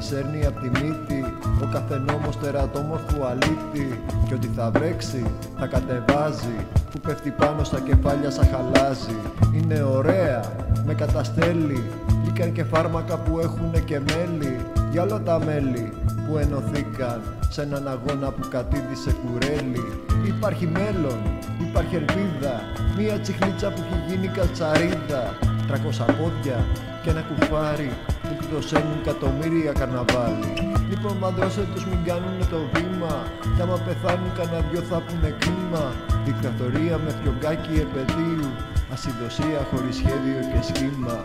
σέρνει απ' τη μύτη ο καθενόμος τερατόμορφου αλήτη. Κι ότι θα βρέξει, θα κατεβάζει, που πέφτει πάνω στα κεφάλια σαν χαλάζει. Είναι ωραία, με καταστέλει, λύκαν και φάρμακα που έχουνε και μέλι. Για όλα τα μέλη που ενωθήκαν σε έναν αγώνα που κατήδησε κουρέλι. Υπάρχει μέλλον, υπάρχει ελπίδα, μία τσιχλίτσα που έχει γίνει κατσαρίδα. 300 πόδια και ένα κουφάρι που κλωσαίνουν εκατομμύρια καρναβάλι. Λοιπόν μαντρώστε τους, μην κάνουνε το βήμα, κι άμα πεθάνουν κανένα δυο θα πούνε κρίμα. Δικτατορία με φιωγκάκι επαιδείου, ασυδοσία χωρίς σχέδιο και σχήμα.